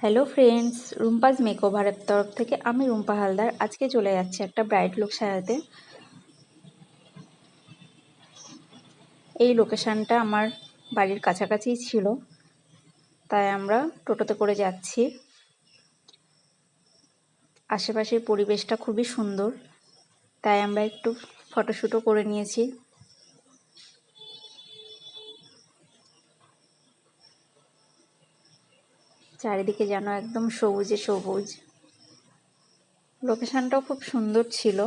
Hello friends, রুম্পাজ মেকওভারের তরফ থেকে আমি রুম্পা হালদার আজকে চলে যাচ্ছি একটা ব্রাইড লুক সাজাতে। এই লোকেশানটা আমার বাড়ির কাছাকাছিই ছিল, তাই আমরা টোটোতে করে যাচ্ছি। আশেপাশের পরিবেশটা খুবই সুন্দর, তাই আমরা একটু ফটোশ্যুটও করে নিয়েছি। চারিদিকে যেন একদম সবুজে সবুজ। লোকেশানটাও খুব সুন্দর ছিল।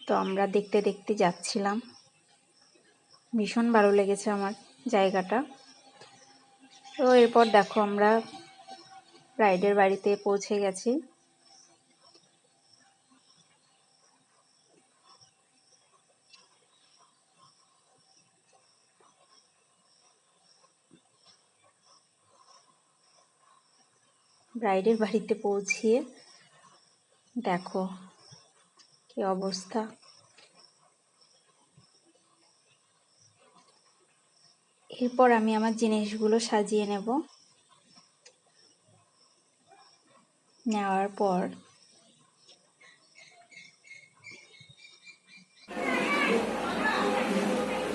তো আমরা দেখতে দেখতে যাচ্ছিলাম। ভীষণ ভালো লেগেছে আমার জায়গাটা। তো এরপর দেখো আমরা ব্রাইডের বাড়িতে পৌঁছে গেছি। ব্রাইডের বাড়িতে পৌঁছিয়ে দেখো কি অবস্থা। এরপর আমি আমার জিনিসগুলো সাজিয়ে নেওয়ার পর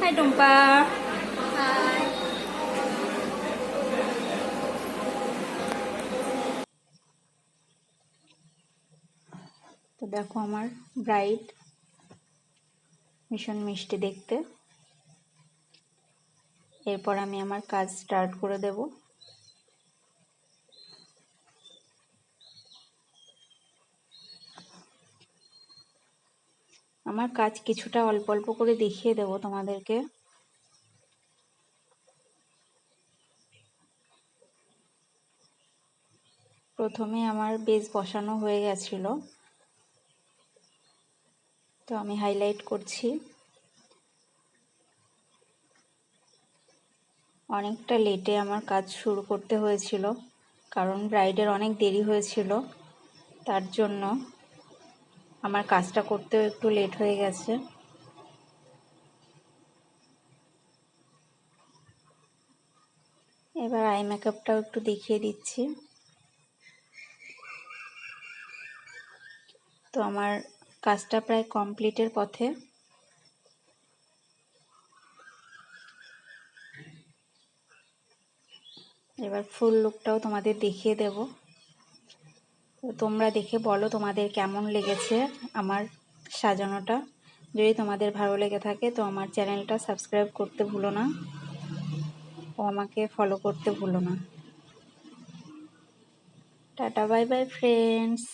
হাই টুম্পা, তো দেখো আমার ব্রাইড ভীষণ মিষ্টি দেখতে। এরপর আমি আমার কাজ স্টার্ট করে দেব। আমার কাজ কিছুটা অল্প অল্প করে দেখিয়ে দেব তোমাদেরকে। প্রথমে আমার বেস বসানো হয়ে গেছিল, তো আমি হাইলাইট করছি। অনেকটা লেটে আমার কাজ শুরু করতে হয়েছিল, কারণ ব্রাইডের অনেক দেরি হয়েছিল, তার জন্য আমার কাজটা করতেও একটু লেট হয়ে গেছে। এবার আই মেকআপটাও একটু দেখিয়ে দিচ্ছি। তো আমার কাজটা প্রায় কমপ্লিটের পথে। এবার ফুল লুকটাও তোমাদের দেখিয়ে দেব। তো তোমরা দেখে বলো তোমাদের কেমন লেগেছে আমার সাজানোটা। যদি তোমাদের ভালো লেগে থাকে তো আমার চ্যানেলটা সাবস্ক্রাইব করতে ভুলো না ও আমাকে ফলো করতে ভুলো না। Tata, bye bye friends.